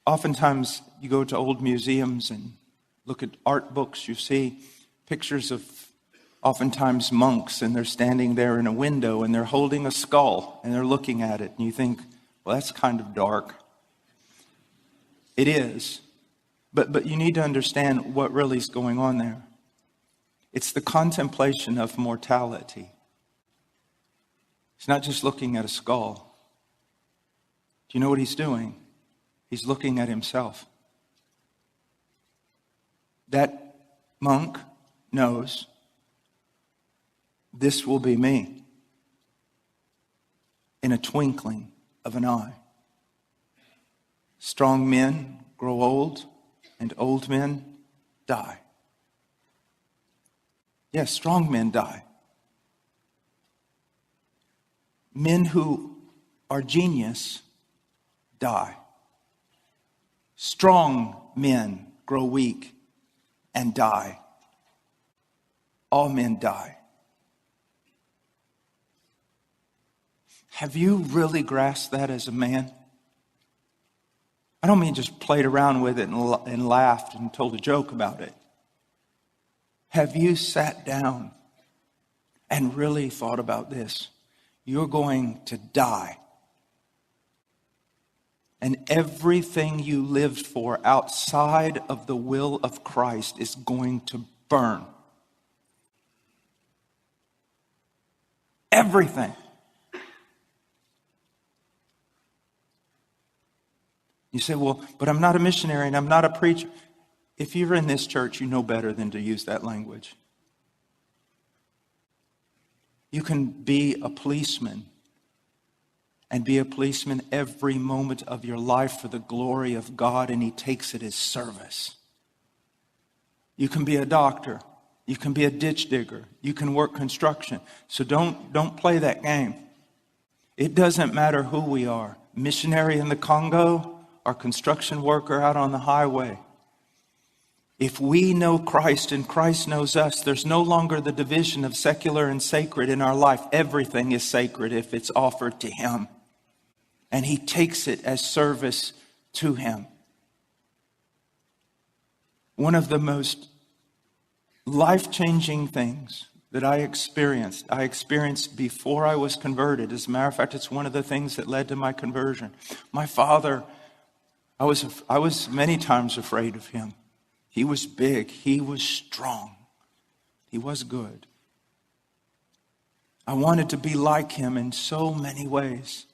Oftentimes you go to old museums and look at art books, you see pictures of oftentimes monks, and they're standing there in a window and they're holding a skull and they're looking at it, and you think, well, that's kind of dark. It is. But you need to understand what really is going on there. It's the contemplation of mortality. He's not just looking at a skull. Do you know what he's doing? He's looking at himself. That monk knows, this will be me in a twinkling of an eye. Strong men grow old, and old men die. Yes, strong men die. Men who are genius die. Strong men grow weak and die. All men die. Have you really grasped that as a man? I don't mean just played around with it and laughed and told a joke about it. Have you sat down and really thought about this? You're going to die. And everything you lived for outside of the will of Christ is going to burn. Everything. You say, well, but I'm not a missionary and I'm not a preacher. If you're in this church, you know better than to use that language. You can be a policeman and be a policeman every moment of your life for the glory of God, and He takes it as service. You can be a doctor. You can be a ditch digger. You can work construction. So don't play that game. It doesn't matter who we are. Missionary in the Congo or construction worker out on the highway. If we know Christ and Christ knows us, there's no longer the division of secular and sacred in our life. Everything is sacred if it's offered to Him. And He takes it as service to Him. One of the most life-changing things that I experienced before I was converted. As a matter of fact, it's one of the things that led to my conversion. My father, I was many times afraid of him. He was big. He was strong. He was good. I wanted to be like him in so many ways.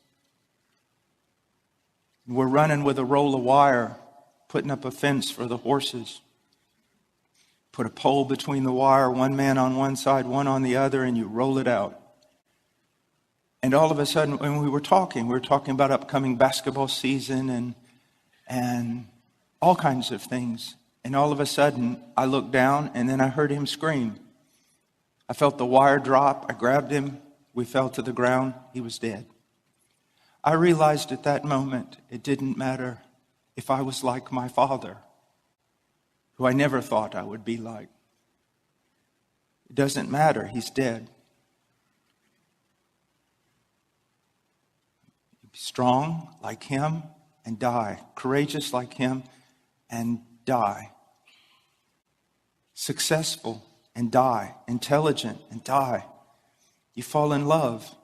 We're running with a roll of wire, putting up a fence for the horses. Put a pole between the wire, one man on one side, one on the other, and you roll it out. And all of a sudden, when we were talking about upcoming basketball season and all kinds of things. And all of a sudden, I looked down and then I heard him scream. I felt the wire drop. I grabbed him. We fell to the ground. He was dead. I realized at that moment, it didn't matter if I was like my father, who I never thought I would be like. It doesn't matter. He's dead. Be strong like him and die. Courageous like him and die. Successful and die. Intelligent and die. You fall in love.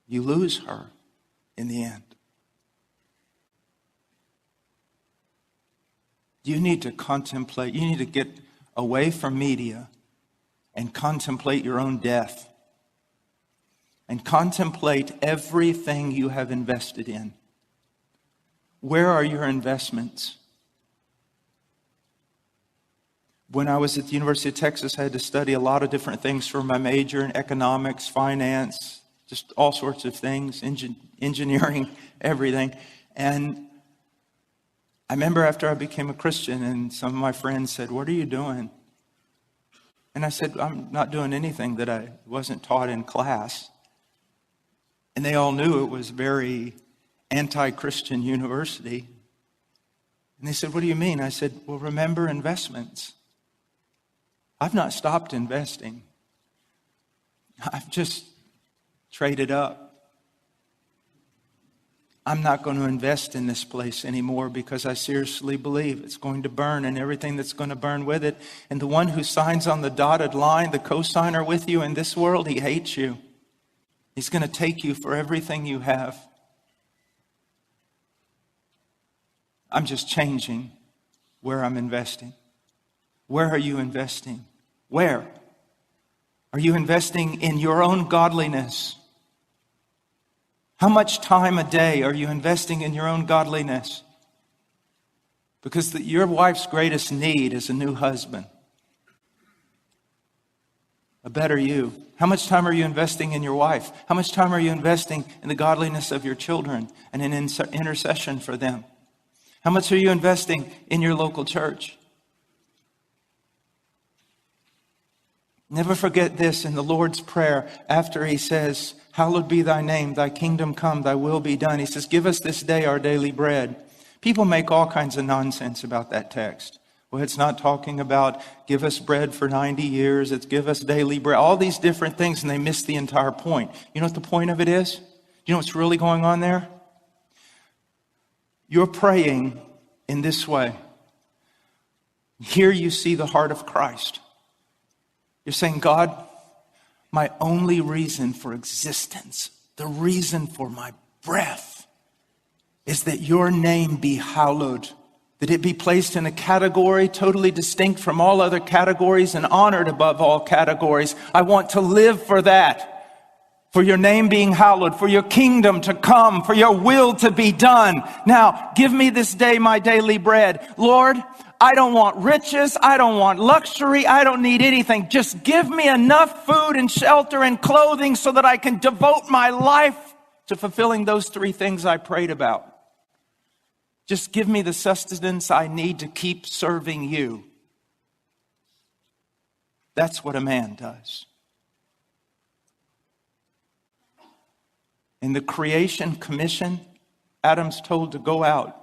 You lose her in the end. You need to contemplate. You need to get away from media and contemplate your own death. And contemplate everything you have invested in. Where are your investments? When I was at the University of Texas, I had to study a lot of different things for my major in economics, finance, just all sorts of things, engineering, everything. And I remember after I became a Christian and some of my friends said, "What are you doing?" And I said, "I'm not doing anything that I wasn't taught in class." And they all knew it was very anti-Christian university. And they said, "What do you mean?" I said, "Well, remember investments. I've not stopped investing. I've just traded up. I'm not going to invest in this place anymore because I seriously believe it's going to burn and everything that's going to burn with it. And the one who signs on the dotted line, the co-signer with you in this world, he hates you. He's going to take you for everything you have. I'm just changing where I'm investing. Where are you investing? Where? Are you investing in your own godliness? How much time a day are you investing in your own godliness? Because your wife's greatest need is a new husband, a better you. How much time are you investing in your wife? How much time are you investing in the godliness of your children and in intercession for them? How much are you investing in your local church? Never forget this in the Lord's Prayer after he says, hallowed be thy name, thy kingdom come, thy will be done. He says, give us this day our daily bread. People make all kinds of nonsense about that text. Well, it's not talking about give us bread for 90 years. It's give us daily bread. All these different things, and they miss the entire point. You know what the point of it is? You know what's really going on there? You're praying in this way. Here you see the heart of Christ. You're saying, God, my only reason for existence, the reason for my breath, is that your name be hallowed, that it be placed in a category totally distinct from all other categories and honored above all categories. I want to live for that, for your name being hallowed, for your kingdom to come, for your will to be done. Now, give me this day my daily bread. Lord, I don't want riches. I don't want luxury. I don't need anything. Just give me enough food and shelter and clothing so that I can devote my life to fulfilling those three things I prayed about. Just give me the sustenance I need to keep serving you. That's what a man does. In the creation commission, Adam's told to go out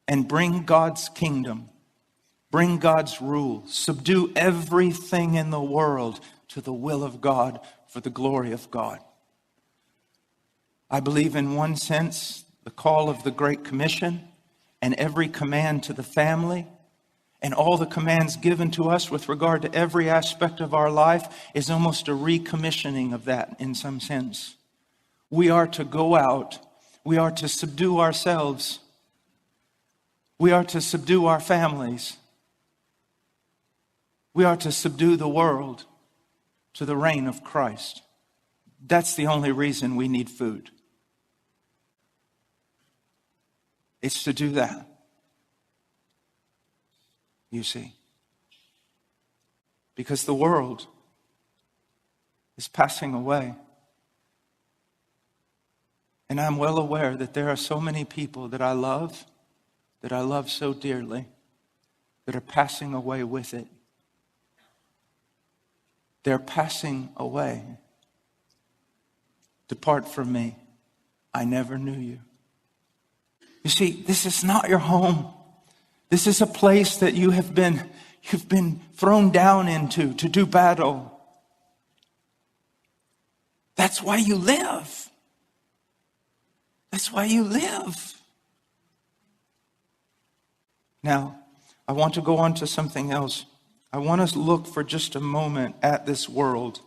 and bring God's kingdom, bring God's rule, subdue everything in the world to the will of God for the glory of God. I believe in one sense, the call of the Great Commission and every command to the family and all the commands given to us with regard to every aspect of our life is almost a recommissioning of that in some sense. We are to go out. We are to subdue ourselves. We are to subdue our families. We are to subdue the world to the reign of Christ. That's the only reason we need food. It's to do that. You see. Because the world is passing away. And I'm well aware that there are so many people that I love so dearly, that are passing away with it. They're passing away. Depart from me. I never knew you. You see, this is not your home. This is a place that you've been thrown down into to do battle. That's why you live. That's why you live. Now, I want to go on to something else. I want us to look for just a moment at this world.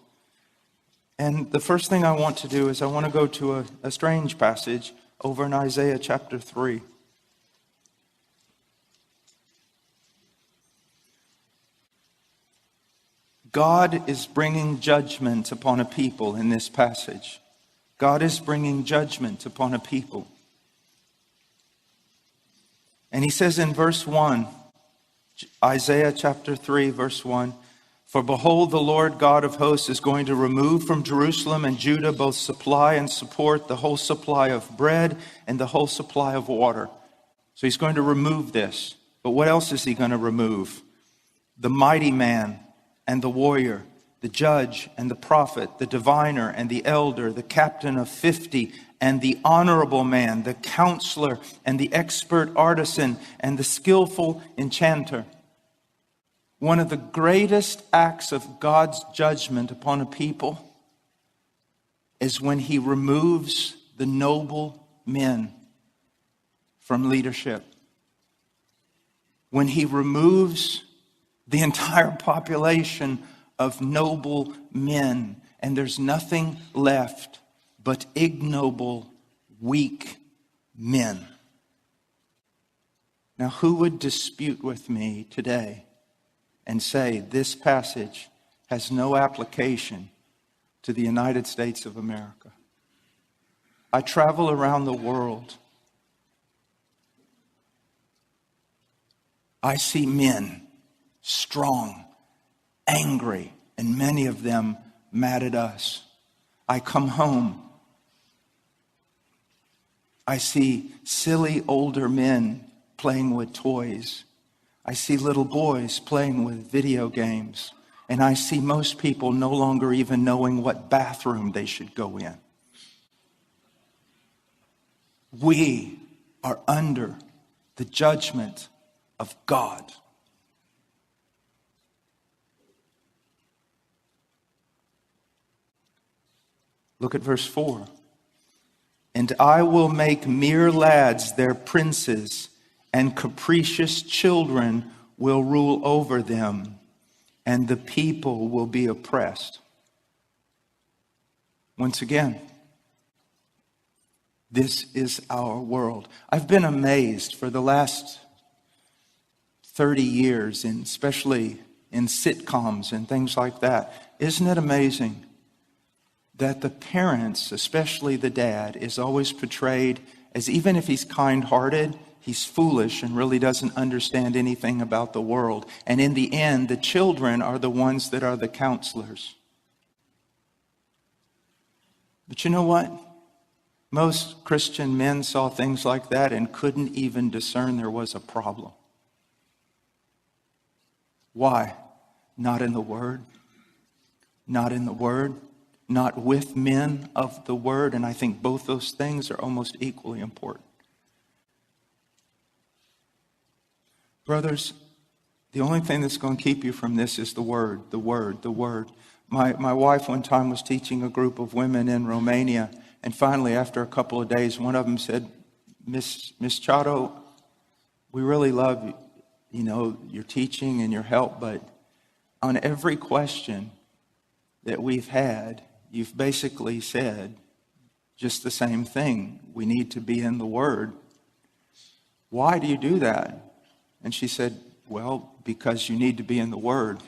And the first thing I want to do is I want to go to a strange passage over in Isaiah chapter 3. God is bringing judgment upon a people in this passage. God is bringing judgment upon a people. And he says in verse 1, Isaiah chapter 3, verse 1, for behold, the Lord God of hosts is going to remove from Jerusalem and Judah both supply and support, the whole supply of bread and the whole supply of water. So he's going to remove this. But what else is he going to remove? The mighty man and the warrior, the judge and the prophet, the diviner and the elder, the captain of 50, and the honorable man, the counselor and the expert artisan and the skillful enchanter. One of the greatest acts of God's judgment upon a people is when he removes the noble men from leadership, when he removes the entire population of noble men, and there's nothing left but ignoble, weak men. Now, who would dispute with me today and say this passage has no application to the United States of America? I travel around the world. I see men, strong, angry, and many of them mad at us. I come home. I see silly older men playing with toys. I see little boys playing with video games. And I see most people no longer even knowing what bathroom they should go in. We are under the judgment of God. Look at verse 4. And I will make mere lads their princes, and capricious children will rule over them, and the people will be oppressed. Once again, this is our world. I've been amazed for the last 30 years, and especially in sitcoms and things like that. Isn't it amazing that the parents, especially the dad, is always portrayed as, even if he's kind-hearted, he's foolish and really doesn't understand anything about the world. And in the end, the children are the ones that are the counselors. But you know what? Most Christian men saw things like that and couldn't even discern there was a problem. Why? Not in the Word. Not in the Word. Not with men of the Word. And I think both those things are almost equally important. Brothers, the only thing that's going to keep you from this is the Word, the Word, the Word. My wife one time was teaching a group of women in Romania, and finally, after a couple of days, one of them said, Miss Chato, we really love your teaching and your help, but on every question that we've had, you've basically said just the same thing. We need to be in the Word. Why do you do that? And she said, well, because you need to be in the Word.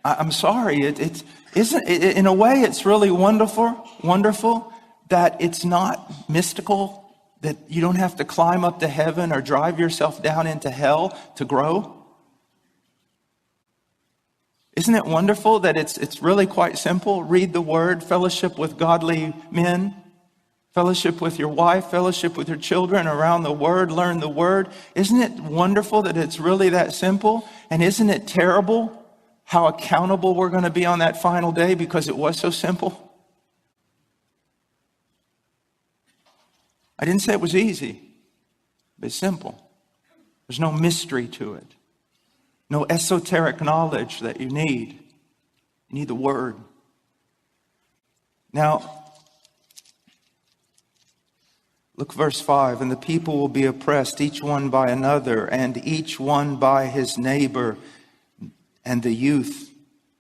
I'm sorry. It isn't. In a way, it's really wonderful that it's not mystical, that you don't have to climb up to heaven or drive yourself down into hell to grow. Isn't it wonderful that it's really quite simple? Read the Word, fellowship with godly men, fellowship with your wife, fellowship with your children around the Word, learn the Word. Isn't it wonderful that it's really that simple? And isn't it terrible how accountable we're going to be on that final day because it was so simple? I didn't say it was easy, but it's simple. There's no mystery to it. No esoteric knowledge that you need. You need the Word. Now, look verse 5. And the people will be oppressed, each one by another, and each one by his neighbor. And the youth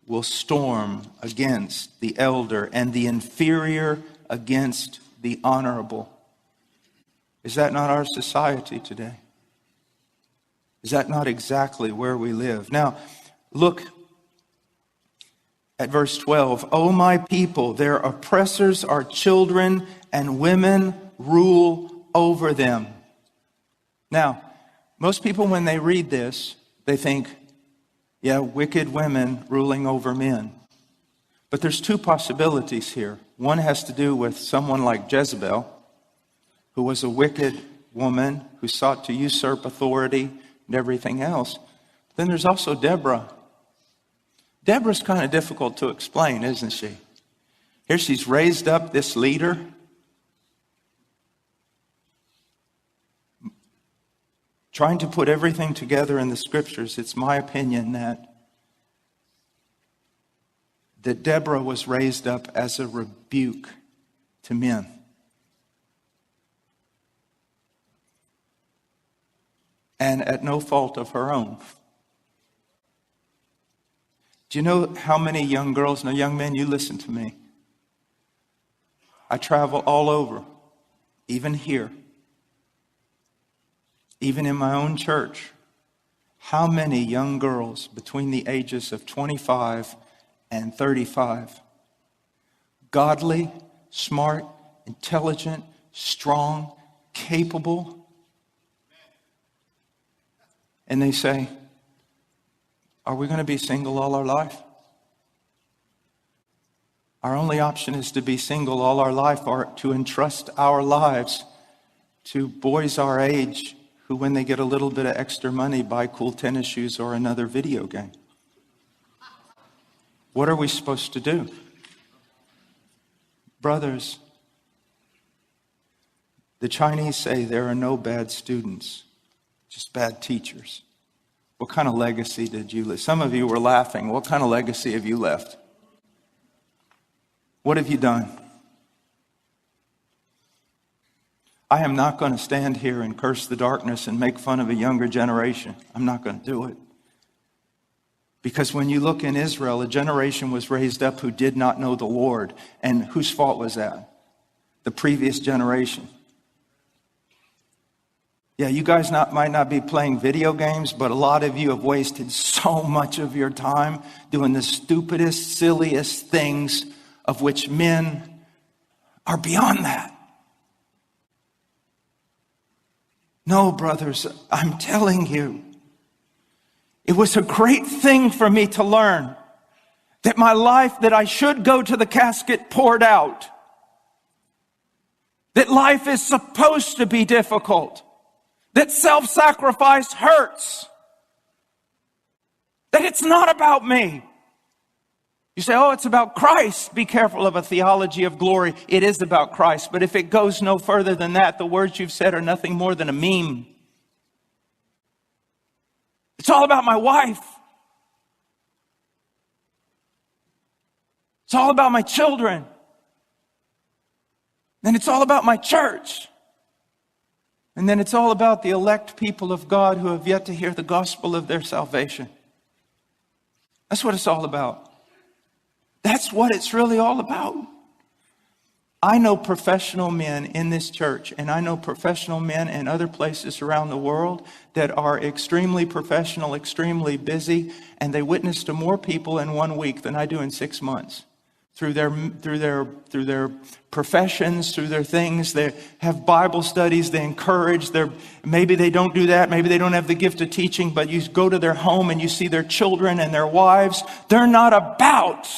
will storm against the elder, and the inferior against the honorable. Is that not our society today? Is that not exactly where we live? Now, look at verse 12. O my people, their oppressors are children, and women rule over them. Now, most people, when they read this, they think, yeah, wicked women ruling over men. But there's two possibilities here. One has to do with someone like Jezebel, who was a wicked woman who sought to usurp authority and everything else. Then there's also Deborah. Deborah's kind of difficult to explain, isn't she? Here she's raised up this leader. Trying to put everything together in the scriptures, it's my opinion that that Deborah was raised up as a rebuke to men. And at no fault of her own. Do you know how many young girls, now young men, you listen to me. I travel all over, even here, even in my own church. How many young girls between the ages of 25 and 35, godly, smart, intelligent, strong, capable, and they say, are we going to be single all our life? Our only option is to be single all our life, or to entrust our lives to boys our age who, when they get a little bit of extra money, buy cool tennis shoes or another video game. What are we supposed to do? Brothers, the Chinese say there are no bad students, just bad teachers. What kind of legacy did you leave? Some of you were laughing. What kind of legacy have you left? What have you done? I am not going to stand here and curse the darkness and make fun of a younger generation. I'm not going to do it. Because when you look in Israel, a generation was raised up who did not know the Lord. And whose fault was that? The previous generation. Yeah, you guys might not be playing video games, but a lot of you have wasted so much of your time doing the stupidest, silliest things, of which men are beyond that. No, brothers, I'm telling you, it was a great thing for me to learn that my life, that I should go to the casket, poured out. That life is supposed to be difficult. That self-sacrifice hurts. That it's not about me. You say, oh, it's about Christ. Be careful of a theology of glory. It is about Christ. But if it goes no further than that, the words you've said are nothing more than a meme. It's all about my wife. It's all about my children. Then it's all about my church. And then it's all about the elect people of God who have yet to hear the gospel of their salvation. That's what it's all about. That's what it's really all about. I know professional men in this church, and I know professional men in other places around the world that are extremely professional, extremely busy, and they witness to more people in 1 week than I do in 6 months. Through their professions, through their things, they have Bible studies, they encourage. Maybe they don't do that, maybe they don't have the gift of teaching, but you go to their home and you see their children and their wives. They're not about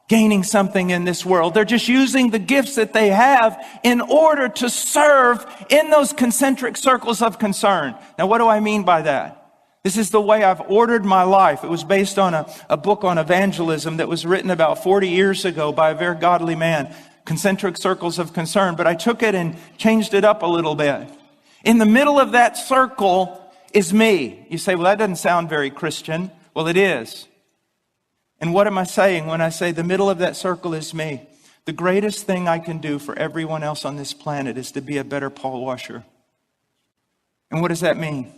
gaining something in this world. They're just using the gifts that they have in order to serve in those concentric circles of concern. Now, what do I mean by that? This is the way I've ordered my life. It was based on a book on evangelism that was written about 40 years ago by a very godly man, Concentric Circles of Concern. But I took it and changed it up a little bit. In the middle of that circle is me. You say, well, that doesn't sound very Christian. Well, it is. And what am I saying when I say the middle of that circle is me? The greatest thing I can do for everyone else on this planet is to be a better Paul Washer. And what does that mean?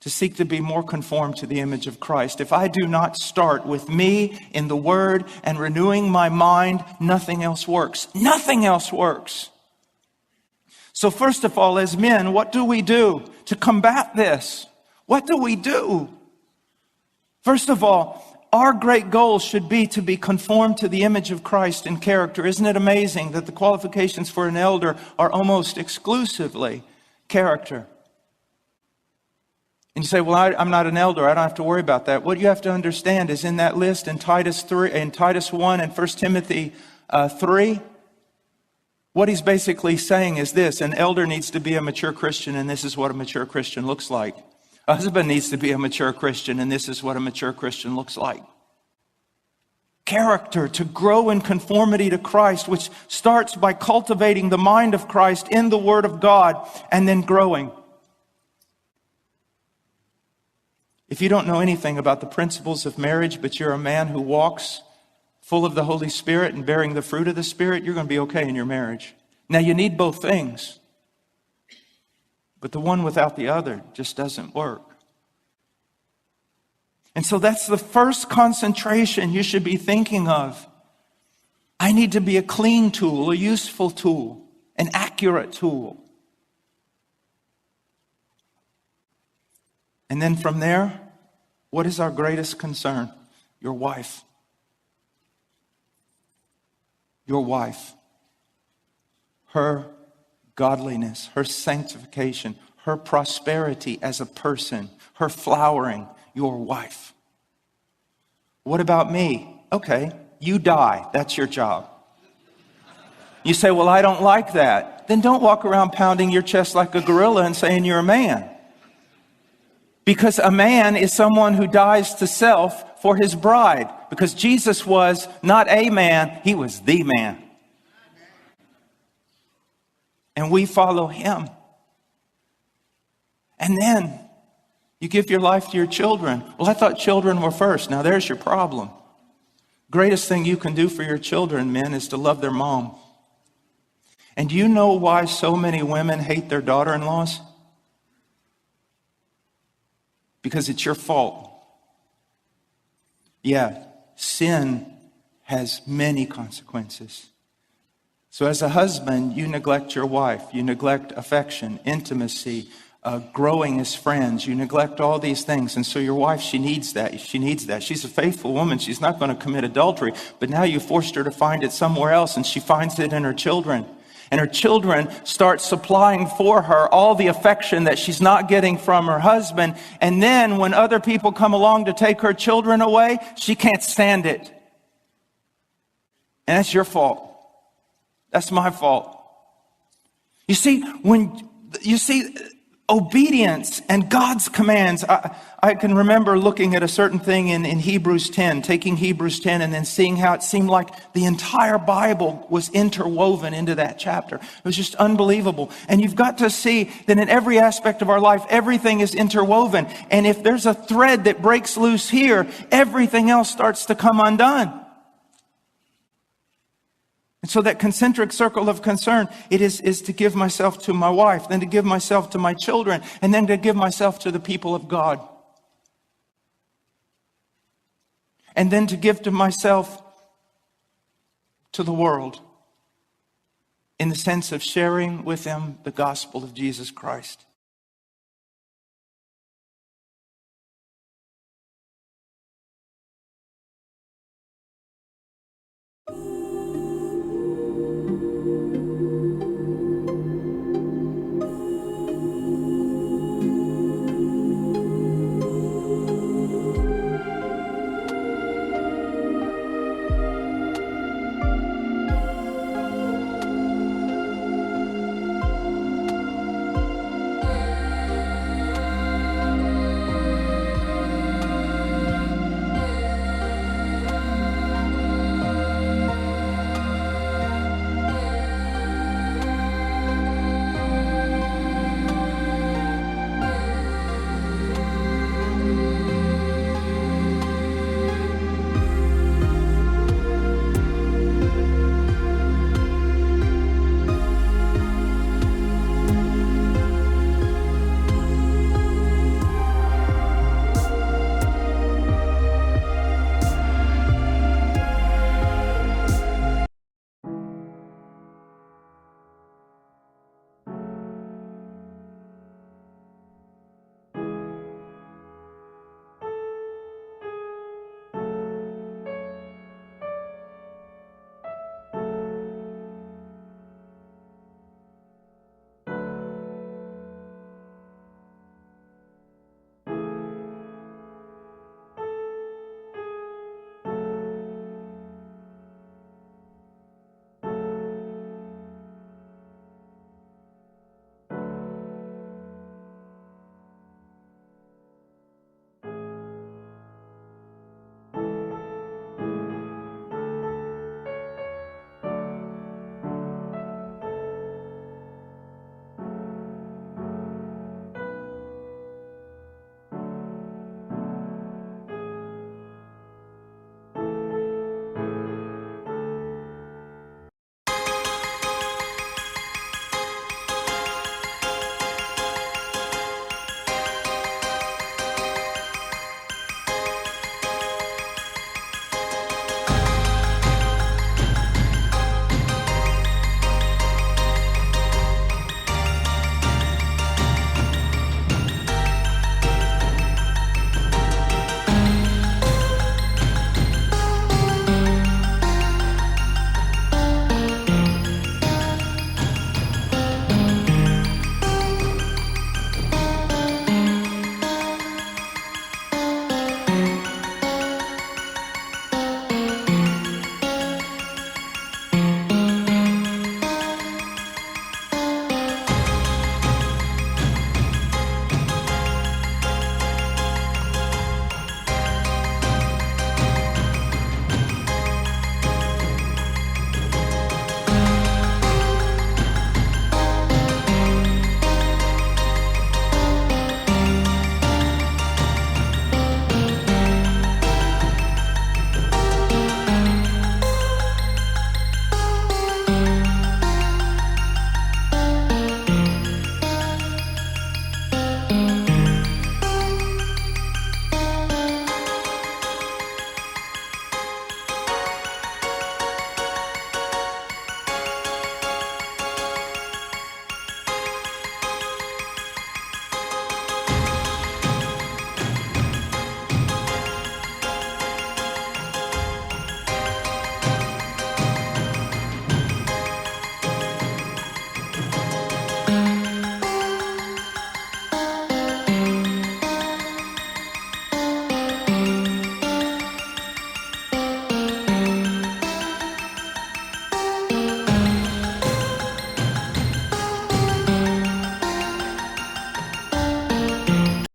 To seek to be more conformed to the image of Christ. If I do not start with me in the Word and renewing my mind, nothing else works. Nothing else works. So first of all, as men, what do we do to combat this? What do we do? First of all, our great goal should be to be conformed to the image of Christ in character. Isn't it amazing that the qualifications for an elder are almost exclusively character? And you say, well, I'm not an elder. I don't have to worry about that. What you have to understand is in that list in Titus 1 and 1 Timothy 3, what he's basically saying is this: an elder needs to be a mature Christian, and this is what a mature Christian looks like. A husband needs to be a mature Christian, and this is what a mature Christian looks like. Character, to grow in conformity to Christ, which starts by cultivating the mind of Christ in the Word of God, and then growing. If you don't know anything about the principles of marriage, but you're a man who walks full of the Holy Spirit and bearing the fruit of the Spirit, you're going to be okay in your marriage. Now, you need both things, but the one without the other just doesn't work. And so that's the first concentration you should be thinking of. I need to be a clean tool, a useful tool, an accurate tool. And then from there, what is our greatest concern? Your wife. Your wife. Her godliness, her sanctification, her prosperity as a person, her flowering. Your wife. What about me? Okay, you die. That's your job. You say, well, I don't like that. Then don't walk around pounding your chest like a gorilla and saying you're a man. Because a man is someone who dies to self for his bride. Because Jesus was not a man, he was the man. And we follow him. And then you give your life to your children. Well, I thought children were first. Now there's your problem. Greatest thing you can do for your children, men, is to love their mom. And do you know why so many women hate their daughter-in-laws? Because it's your fault. Yeah, sin has many consequences. So as a husband, you neglect your wife. You neglect affection, intimacy, growing as friends. You neglect all these things. And so your wife, she needs that. She needs that. She's a faithful woman. She's not going to commit adultery. But now you forced her to find it somewhere else, and she finds it in her children. And her children start supplying for her all the affection that she's not getting from her husband. And then when other people come along to take her children away, she can't stand it. And that's your fault. That's my fault. You see, obedience and God's commands. I can remember looking at a certain thing in Hebrews 10, taking Hebrews 10 and then seeing how it seemed like the entire Bible was interwoven into that chapter. It was just unbelievable. And you've got to see that in every aspect of our life, everything is interwoven. And if there's a thread that breaks loose here, everything else starts to come undone. And so that concentric circle of concern, it is to give myself to my wife, then to give myself to my children, and then to give myself to the people of God. And then to give to myself to the world in the sense of sharing with them the gospel of Jesus Christ.